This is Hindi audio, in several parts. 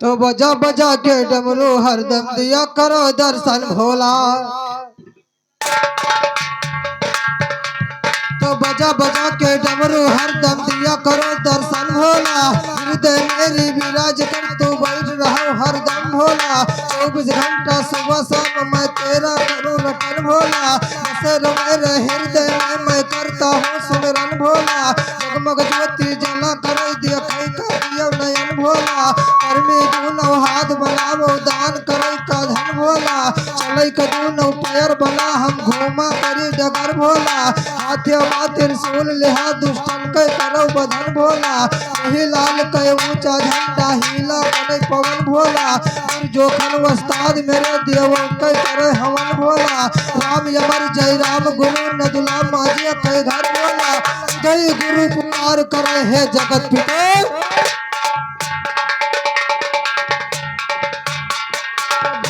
तो बजा बजा के डमरू हरदम दिया करो दर्शन भोला। तो बजा बजा के डमरू हरदम दिया करो दर्शन भोला। हृदय मेरी विराज कर तू बैठ रहो हरदम भोला। 24 घंटा सुबह शाम मैं तेरा करूँ रटन भोला। बसे रो मेरे हृदय में मैं करता हूँ सुमिरन भोला। जगमग ज्योति जला कर दिया कई का दियो नयन भोला। कर्मी दूनो हाथ बनावो दान करे का धन भोला। चलै का दूनो पैर बना हम घूमा करी डगर भोला। हाथ्य त्रिशूल लिहा दुष्टन के करो बधन भोला। वही लाल के ऊंचा झंडा हीला बने पवन भोला। जोखन वस्ताद मेरे देवों के करे हवन भोला। राम यमर जय राम गुरु नदुला माजिया के घर भोला। जय गुरु पुकार करे है जगत पिता।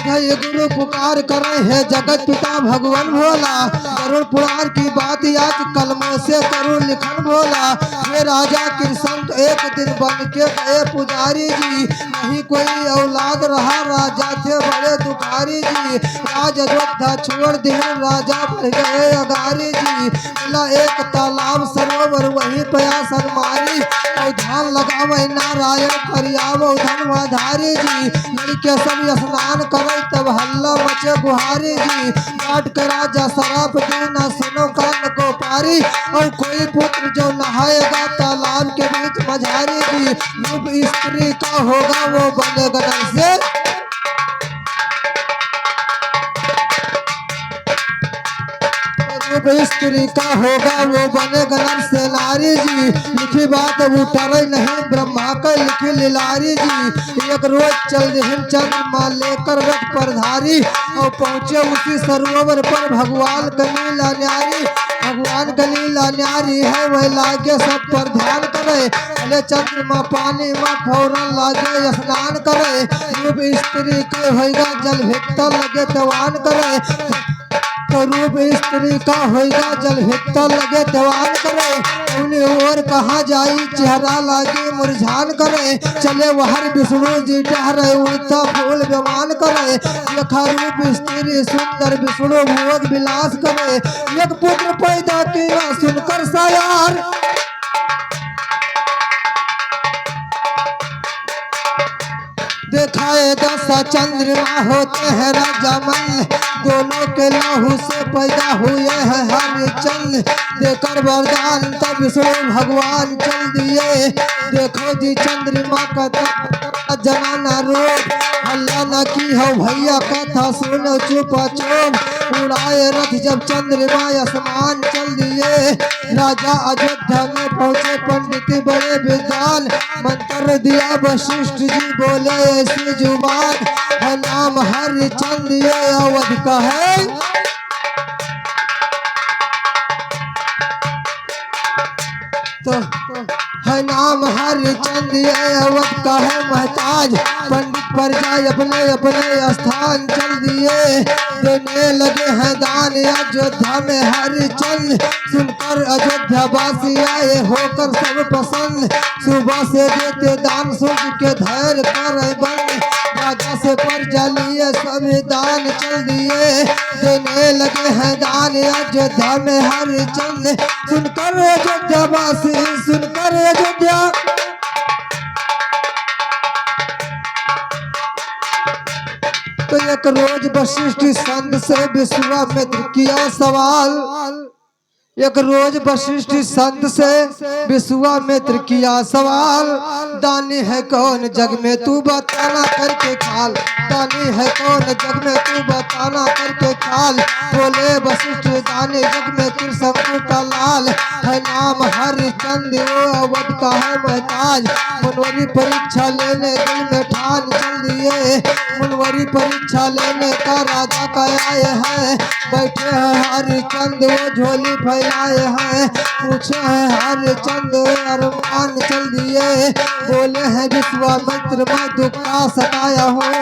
जय गुरु पुकार करे है जगत पिता भगवान भोला। गरुड़ पुराण की बात आज कलमों से करूँ लिखन भोला। ये राजा कृष्ण एक दिन बन के गए पुजारी जी। नहीं कोई औलाद रहा राजा थे बड़े दुखारी जी। राज अयोध्या छोड़ दिए राजा बढ़ गए अगारी जी। मिला एक तालाब सरोवर वही प्यासन मारी। और ध्यान लगावे नारायण करियावो धनवाधारी जी। लड़के सब स्नान करे तब हल्ला मचे गुहारी जी। काट के राजा शराब देना सुनो कान को पारी। और कोई पुत्र जो नहाएगा तालाब के बीच मझारी जी। रूप स्त्री का होगा वो बनेगा नर से। स्त्री का होगा वो बनेगा नर से नारी जी। लिखी बात उतरे नहीं ब्रह्मा का लिखी लिलारी जी। एक रोज चल रहे चंद्रमा लेकर रथ पर धारी। और पहुँचे उसी सरोवर पर भगवान कलीला न्यारी। भगवान कलीला न्यारी है वह लागे सब पर ध्यान करे। अले चंद्रमा पानी में फौरन लागे स्नान करे। रूप स्त्री के होगा जल भीतर लगे तवान करे। तो रूप स्त्री का होगा जल भीतर लगे दीवान करे। उन्हें और कहा जाई चेहरा लागे मुरझान करे। चले वहर विष्णु जी टहरे उड़ता फूल विमान करे। देखा रूप स्त्री सुंदर विष्णु भोग विलास करे। एक पुत्र पैदा किया सुनकर सायार। दिखाए दशा चंद्रमा होते हैं राजा मन। दोनों के लहू से पैदा हुए हैं हरिचंद। देकर वरदान तब विष्णु भगवान चल दिए। देखो जी चंद्रमा का जनाना रोग। हल्ला न की हो भैया कथा सुनो चुपा चुप। उड़ाए रथ जब चंद्रमा आसमान चल दिए। राजा अयोध्या में पहुँचे पंडित बड़े विद्वान। मंत्र दिया वशिष्ठ जी बोले ऐसी जुबान। है नाम हरिचंद ये अवध का है। तो है नाम हरिचंद ये अवध का है महताज। पंडित पर जाए अपने अपने स्थान चल दिए। देने लगे हैं दान अयोध्या में हरिचंद। सुनकर अयोध्या वासी आए होकर सब पसंद। सुबह से देते दान सुन के धैर्य कर बंद। राजा से पर्चा लिए सभी दान चल दिए। देने लगे हैं दान अयोध्या में हरिचंद। सुनकर अयोध्या वासी सुनकर अयोध्या। तो एक रोज वशिष्ठ संत से विश्वामित्र किया सवाल। एक रोज वशिष्ठ संत से विश्वामित्र किया सवाल। दानी है कौन जग में तू बताना करके खाल। दानी है कौन जग में तू बताना करके खाल। बोले वशिष्ठ दानी जग में कृष्ण का लाल। है नाम हरिचंद वो अवध का है महताज। मुनवरी परीक्षा लेने दिल में ठान चल दिए। मुनवरी परीक्षा लेने का राजा का आए हैं। बैठे हैं हरिचंद वो झोली फैलाए हैं। पूछे हैं हरिचंद अरमान चल दिए। बोले हैं विश्वामित्र मैं दुख का सताया हूँ।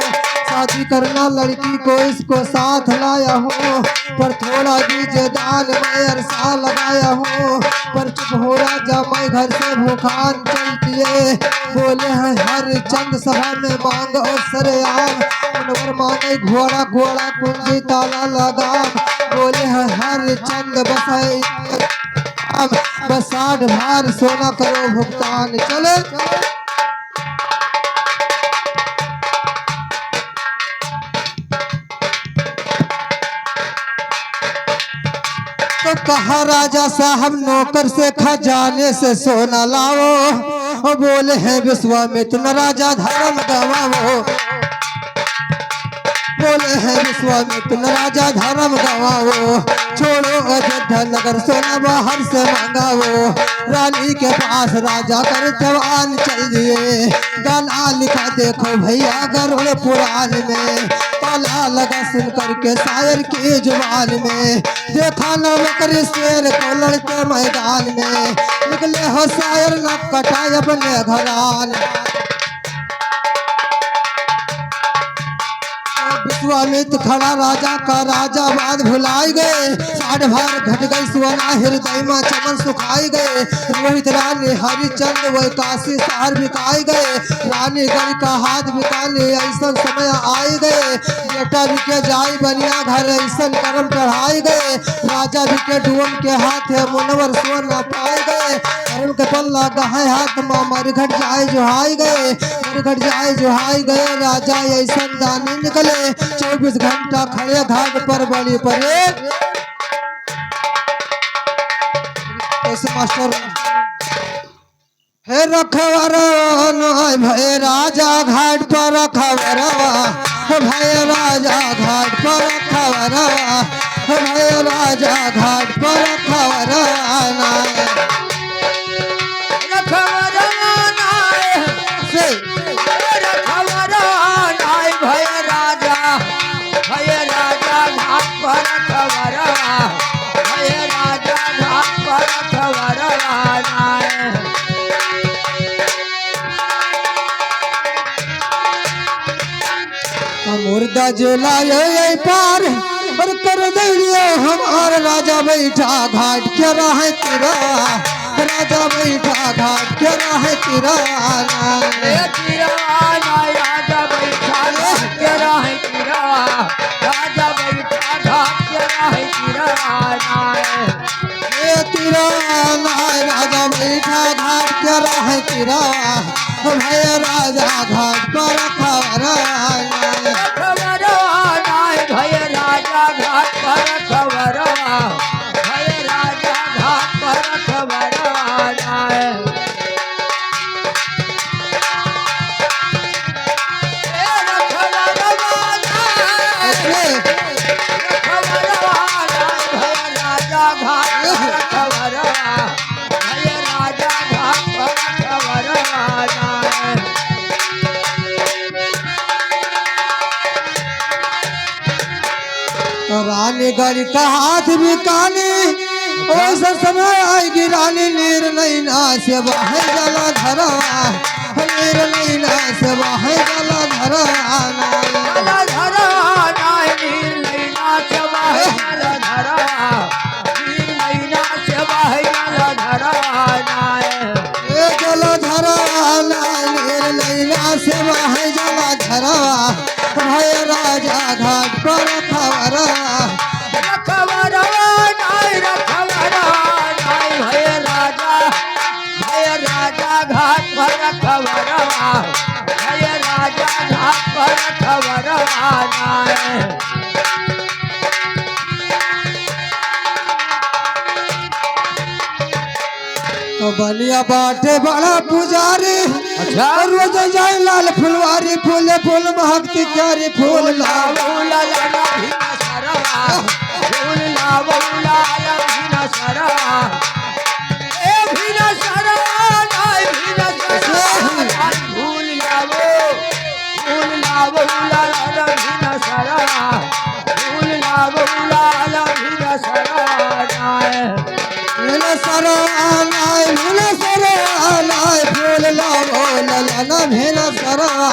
शादी करना लड़की को इसको साथ लाया हूँ, पर थोड़ा दीजिए दान मैं अरसा लगाया हूँ। पर चुप हो राजा मैं घर से भूखान चलती है, बोले हैं हर चंद सभा में मांग और सरेआम, मनवर मांगे घोड़ा घोड़ा कुंजी ताला लगाम, बोले हैं हर चंद बस है बस 60 भार सोना करो भुगतान। चले तो कहा राजा साहब नौकर से खजाने से सोना लाओ, बोले हैं विश्वामित्र राजा धर्म गवाओ, बोले हैं विश्वामित्र राजा धर्म गवाओ, छोड़ो अयोध्या नगर सोना बाहर से मंगाओ। रानी के पास राजा कर जवान चल दिए, गाना लिखा देखो भैया गरुड़ पुराण में, ताला लगा सुन करके शायर की जुबान में, देखा न मकर शेर को लड़के मैदान में, निकले हो शायर न कटाए अपने घरान। विश्वामित्र खड़ा राजा का राजा बात भुलाई गए, 60 भार घट गई सोना हृदय में चमन सुखाई गए। रोहित रानी हरिचंद व काशी शहर बिकाई गए, रानी गढ़ का हाथ बिकाने ऐसा समय आए गए। बेटा बिके जाई बनिया घर ऐसा कर्म चढ़ाई गए, राजा बिके डूम के हाथ है मुनवर सोना पाए गए। अरुण के पल्ला गहाय हाथ माँ मरघट जाए जोहाई गए, मरघट जाए जोहाई गए। राजा ऐसा दानी निकले 24 घंटा खड़े घाट पर बड़ी परेड। ऐसे मास्टर हे रखवरवा भय राजा घाट पर रखवरवा, भय राजा घाट पर रखवरवा, भय राजा घाट पर रखवरवा। मुर्दा जलाए पार और कर दियो हमार राजा बैठा घाट के रहे तेरा, राजा बैठा घाट के रहे तेरा, राजा बैठा घाट के रहे तेरा, राजा बैठा घाट के रहे तेरा, तेरा राजा बैठा घाट के रहे तेरा, भय राजा घाट पर रखवरा, भय राजा घाट पर रखवरा, भय राजा घाट पर रखवरा। रानी गढ़ का हाथ भी काने ऐसा समय आएगी रानी नीर नैना से बाहे जला धरा, नीर नैना से बाहे जला धरा, जला धरा नीर नैना से बाहे जला धरा, नीर नैना से बाहे जला धरा, जला धरा नीर नैना से बाहे जला धरा, भय राजा घाट पर रखवरा, रखवरा नाय रखवरा नाय, भय राजा घाट पर रखवरा, भय राजा घाट पर रखवरा नाय। तो बनिया बाटे बड़ा पुजारी, अच्छा रोज जाए लाल फुलवारी, फूल फूल महकती क्यारी, फूल लाल फूल लाला भीना सरवा, फूल लाला भीना सरवा, ए भीना सरवा नाय भीना सरवा, फूल लावो लाला भीना सरवा, फूल लावो लाला भीना सरवा नाय। भीना सरवा नाय, भीना सरवा नाय, फूल लावो लाला भीना सरवा,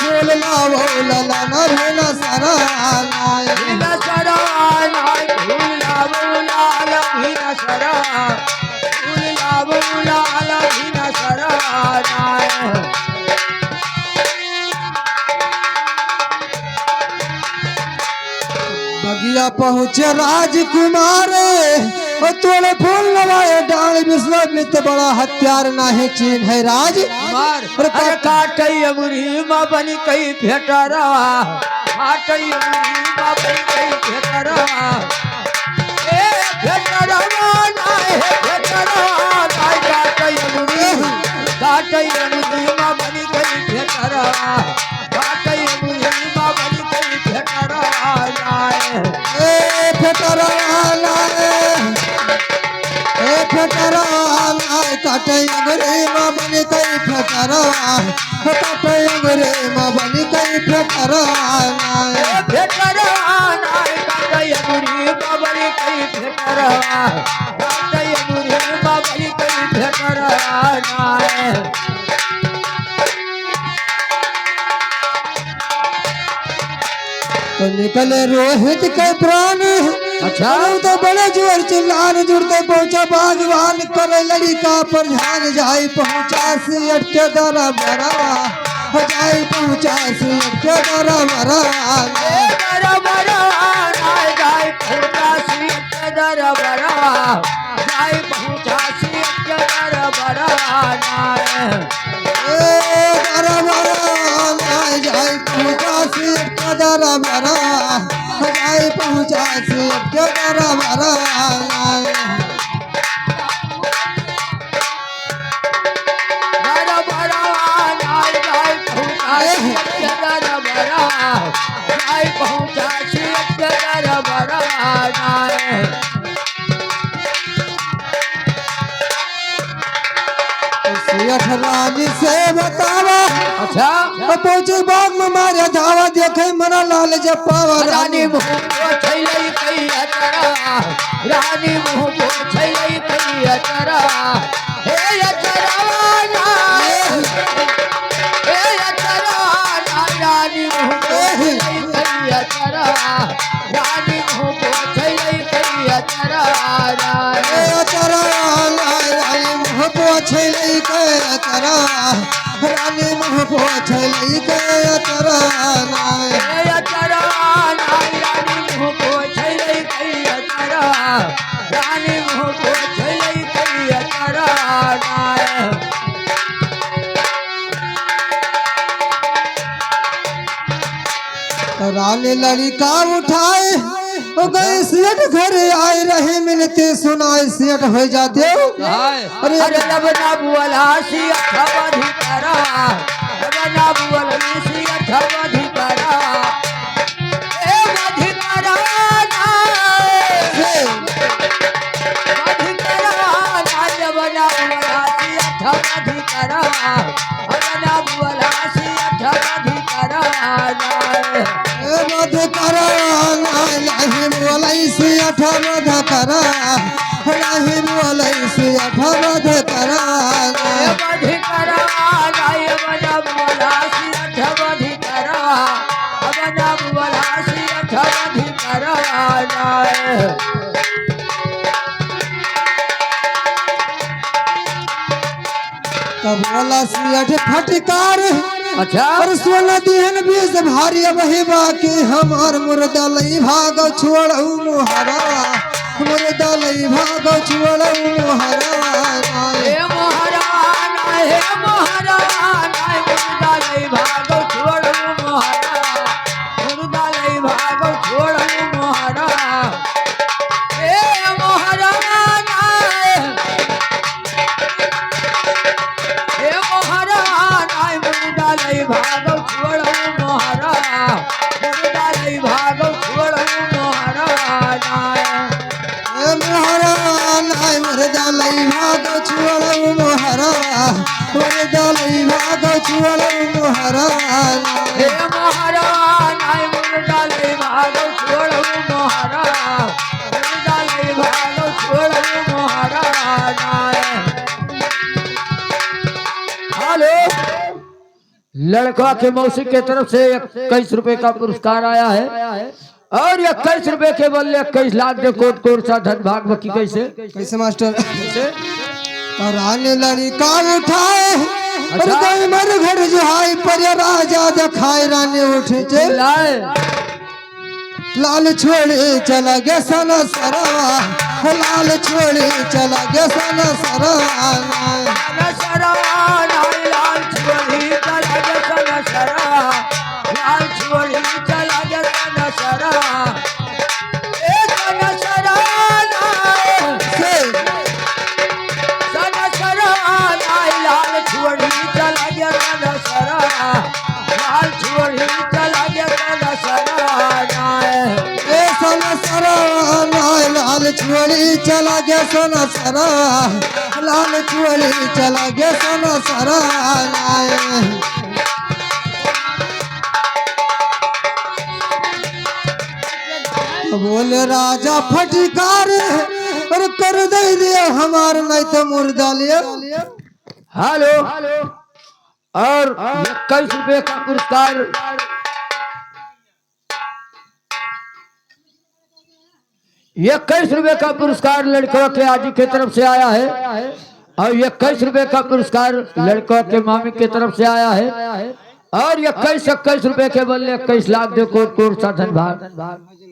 फूल लावो लला न भेला सारा नाय भीन सरा नाय फूल लावो लाल भीन सरा फूल लावो लाल भीन सरा नाय बगिया पहुँचे राजकुमार और तोड़े फूल लगाए डाल विश्वामित्र बड़ा हत्यार नाहे चीन है राज मार और अरे काटई अंगुरी मा बनी कई भेटरा काटई अंगुरी मा बनी कई भेटरा ए भेटरा नाय भेटरा नाय काटई अंगुरी मा बनी कई भेटरा काटई अंगुरी मा बनी कई भेटरा नाय ए फेटरा नाय ए फेटरा नाय काटे अंगरे माँ बनी कई फेटरा काटे अंगरे माँ बनी कई फेटरा नाय भेटरा नाय काटई अंगुरी मा बनी कई भेटरा काटई अंगुरी मा बनी कई भेटरा नाय तो निकले रोहित के प्राण अच्छा। तो बड़े जोर चिल्लान जुड़ते पहुंचा बागवान करे लड़का पर ध्यान जाए पहुंचा सियट के दरा बरा जाए पहुंचा सियट के दरा बरा ए दरा बरा नाय जाय पहुंचा सी के दरा बरा जाय पहुंचा सी के दरा बरा नाय ए दरा बरा नाय जाए पहुंचा सियट के दरा बरा जाए पहुंचा सियट के दरा बरा नाय दरा बरा नाय जाय पहुंचा सी के दरा बरा जाय पहुंचा सी के दरा बरा नाय सियठ रानी से बतावा अच्छा पहुंचे बाग में मारे धावा देखे मना लाल जब पावा रानी मुँह को छैलै कई अचरा रानी मुँह को छैलै कई अचरा हे अचरा हे अचरा रानी मुँह को छैलै कई अचरा रानी मुँह को छैलै कई अचरा ए अचरा रानी मुँह पोछे लई के अचरा रानी मुँह पोछे लई के अचरा नाय हे अचरा रानी मुँह को छैलै कई अचरा रानी मुँह को छैलै कई अचरा नाय रानी लड़का उठाए ओ गए सेठ घर आए रहे मिलते सुनाए सेठ हो जाते अरे जब ना बुअला सी अठवधि करा जब ना बुअला सी अठवधि करा ए वधि करा ना वधि करा ना जब ना बुअला सी अठवधि करा जब ना बुअला सी अठवधि करा ना ए मध करा नाही बोलाई से अठमध करा नाही बोलाई से अठमध करा ए वधि करा नाय बना बुअला सी अठवधि करा अब ना बुअला सी अठवधि करा नाय तब बोला सियठ फटकार अच्छा और सोना दिहन बीस भारी वही बाकी हमार मुर्दा लई भाग छोड़ऊ मुहरा मुर्दा लई भाग छोड़ऊ मुहरा हे महाराज हे महाराज मुर्दा लई भागो छोड़ू महाराज मुर्दा लई भागो छोड़ू महाराज हे महाराज हे महाराज मुर्दा लई भागो छोड़ू महाराज मुर्दा लई भागो छोड़ू महाराज ए मोहरा नाय मुर्दा लई भाग छोड़ऊ मुहरा मुर्दा लई भाग छोड़ऊ मुहरा हे महाराज नाय मुर्दा लई भागो छोड़ू महाराज मुर्दा लई भागो छोड़ू महाराज नाय हेलो लड़का के मौसी के तरफ से 21 रुपए का पुरस्कार आया है और 21 रुपए के बदले 21 लाख दे कोट कोट सा धन भाग बकी कैसे कैसे मास्टर कैसे और आने लड़का उठाए और अच्छा। गई मर घर जुहाई पर राजा दिखाए रानी उठे चे लाए लाल छोड़े चला गया सना सरावा लाल छोड़े चला गया सना सरावा लाल छोड़ी चला गया सना सरा लाल छोड़ी चला गया सना सरा ए सना सरा सना सरा लाल छोड़ी चला गया सना सरा लाल छोड़ी चला गया सना सरा ए सना सरावा लाल छोड़ी चला गया सना सरावा लाल छोड़ी चला गया सना सरावा बोले राजा फटकार और कर दे दिया हमार नहीं तो मुर्दा लिया हेलो और 21 रुपए का पुरस्कार 21 रुपए का पुरस्कार लड़कों के आजी की तरफ से आया है और 21 रुपए का पुरस्कार लड़कों के मामी की तरफ से आया है और 21 रुपए के बदले 21 लाख दे कोट कोट सा धन भाग